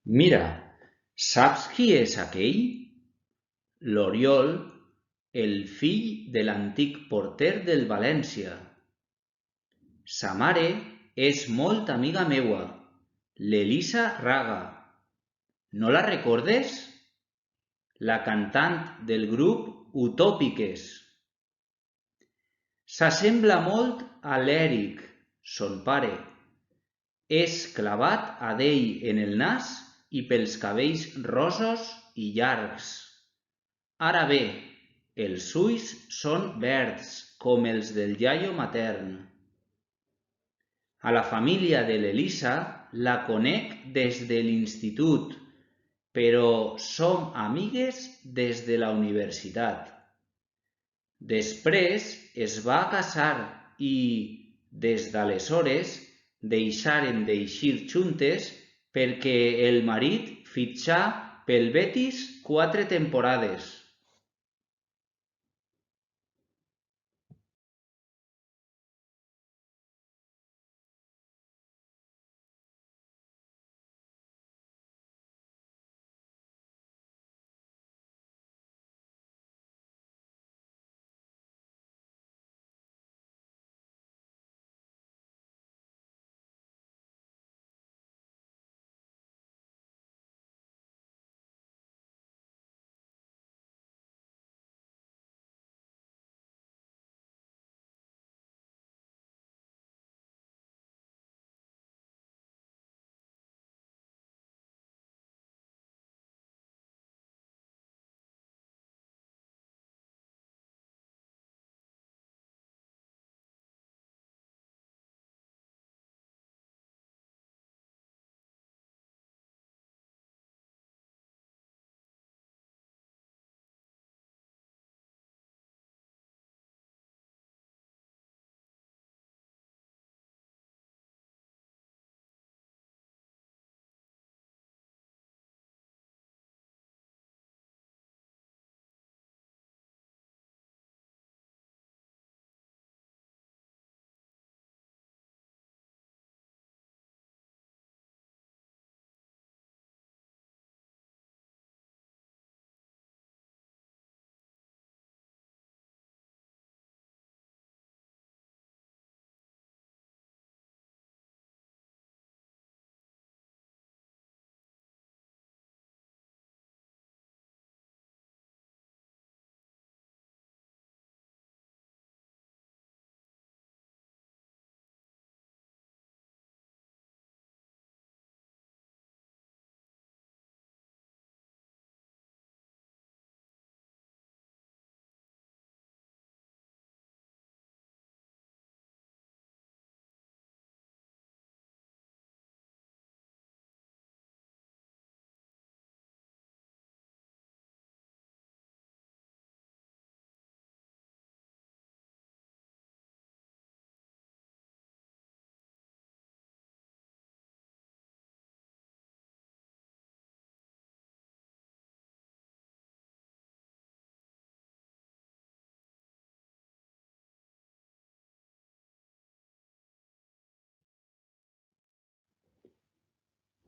Mira, saps qui és aquell? L'Oriol, el fill de l'antic porter del València. Sa mare és molt amiga meua, l'Elisa Raga. No la recordes? La cantant del grup Utòpiques. S'assembla molt a l'Èric, son pare. És clavat a d'ell en el nas i pels cabells rossos i llargs. Ara bé, els ulls són verds com els del iaio matern. A la família de l'Elisa la conec des de l'institut, però som amigues des de la universitat. Després es va casar i, des d'aleshores, deixaren d'eixir juntes perquè el marit fitxà pel Betis 4 temporades.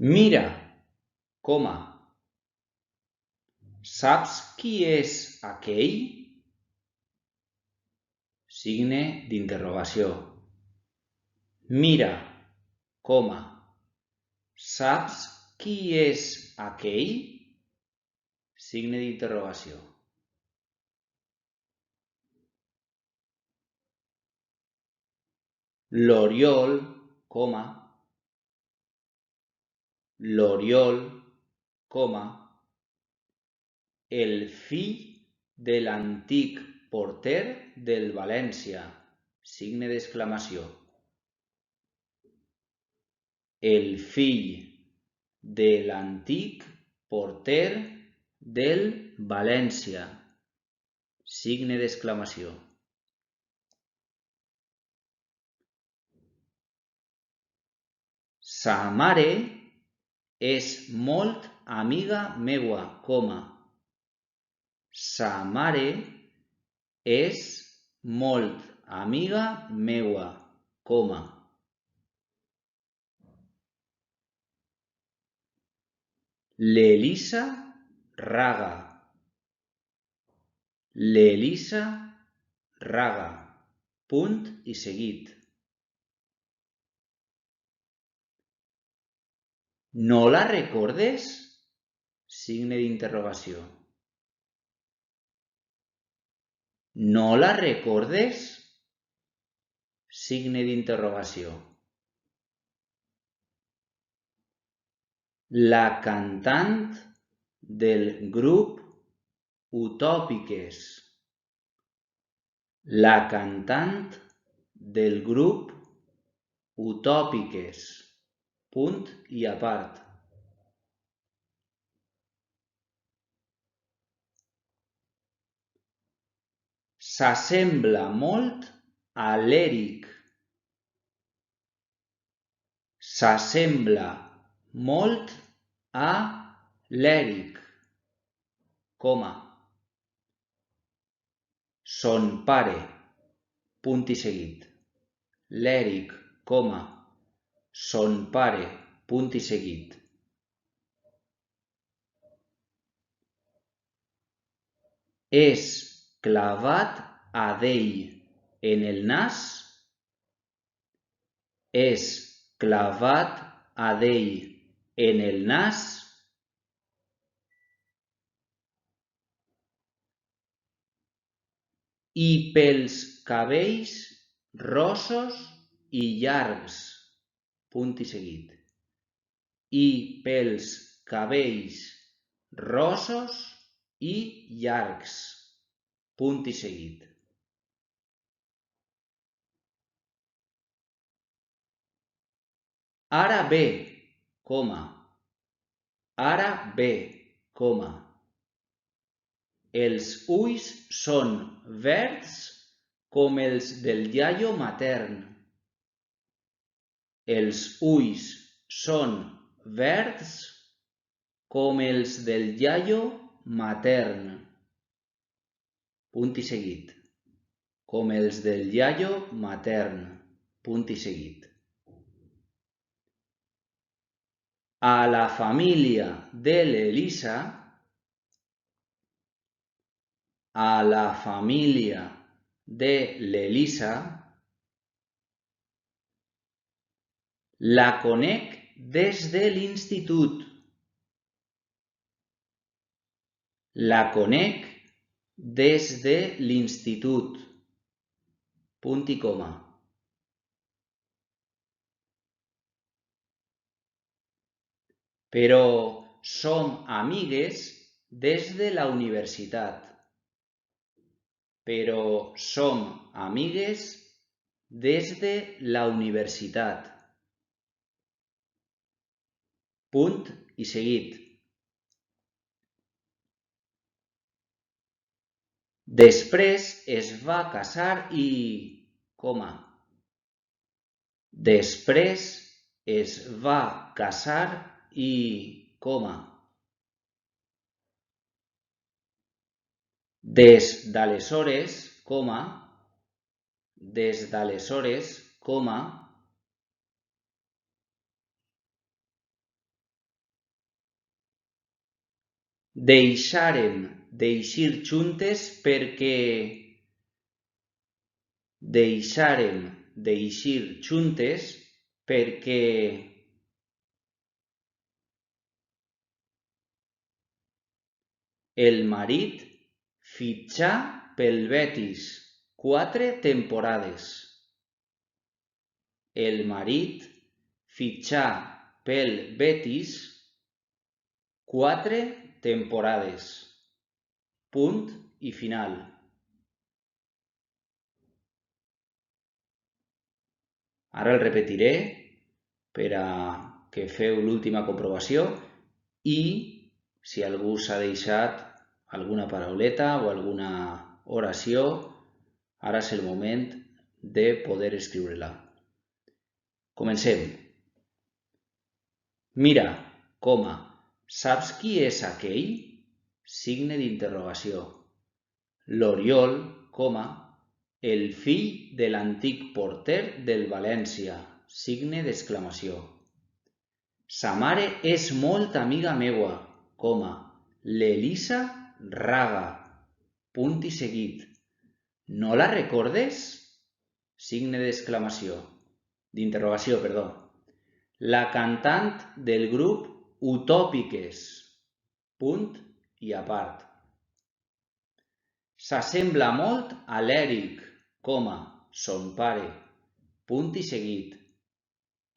Mira, coma, saps qui és aquell? Signe d'interrogació. Mira, coma, saps qui és aquell? Signe d'interrogació. L'Oriol, coma, l'Oriol, coma, el fill de l'antic porter del València, signe d'exclamació. El fill de l'antic porter del València, signe d'exclamació. Sa mare és molt amiga meua, coma. Sa mare és molt amiga meua, coma. L'Elisa raga. L'Elisa raga. Punt i seguit. No la recordes? Signe d'interrogació. No la recordes? Signe d'interrogació. La cantant del grup Utòpiques. La cantant del grup Utòpiques. Punt i a part. S'assembla molt a l'Eric. S'assembla molt a l'Eric, coma. Son pare, punt i seguit. L'Eric, coma. Son pare, punt i seguit. És clavat a d'ell en el nas. És clavat a d'ell en el nas. I pels cabells rossos i llargs, punt i seguit. I pels cabells rossos i llargs, punt i seguit. Ara bé, coma. Ara bé, coma. Els ulls són verds com els del iaio matern. Els ulls són verds com els del iaio matern. Punt i seguit. Com els del iaio matern. Punt i seguit. A la família de l'Elisa, a la família de l'Elisa, la conec des de l'institut. La conec des de l'institut. Punt i coma. Però som amigues des de la universitat. Però som amigues des de la universitat. Punt i seguit. Després es va casar i, coma. Després es va casar i, coma. Des d'aleshores, coma. Des d'aleshores, coma. Deixàrem d'eixir juntes perquè... Deixàrem d'eixir juntes perquè... El marit fitxà pel Betis 4 temporades. El marit fitxà pel Betis 4 temporades. Punt i final. Ara el repetiré per a que feu l'última comprovació i si algú s'ha deixat alguna parauleta o alguna oració, ara és el moment de poder escriure-la. Comencem. Mira, coma, saps qui és aquell? Signe d'interrogació. L'Oriol, coma, el fill de l'antic porter del València, signe d'exclamació. Sa mare és molt amiga meua, l'Elisa Raga, punt i seguit. No la recordes? Signe d'interrogació, perdó. La cantant del grup Utòpiques, punt i a part. S'assembla molt a l'Eric, son pare, punt i seguit.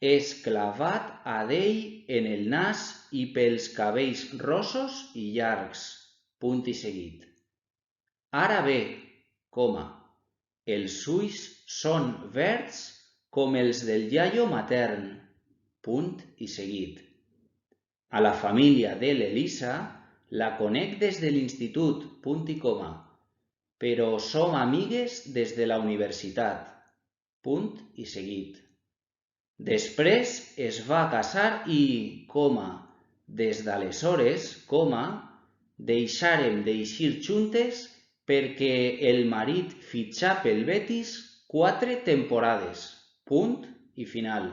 És clavat a d'ell en el nas i pels cabells rossos i llargs, punt i seguit. Ara bé, els ulls són verds com els del iaio matern, punt i seguit. A la família de l'Elisa la conec des de l'institut, punt i coma, però som amigues des de la universitat, punt i seguit. Després es va casar i, des d'aleshores, deixarem d'eixir juntes perquè el marit fitxà pel Betis 4 temporades, punt i final.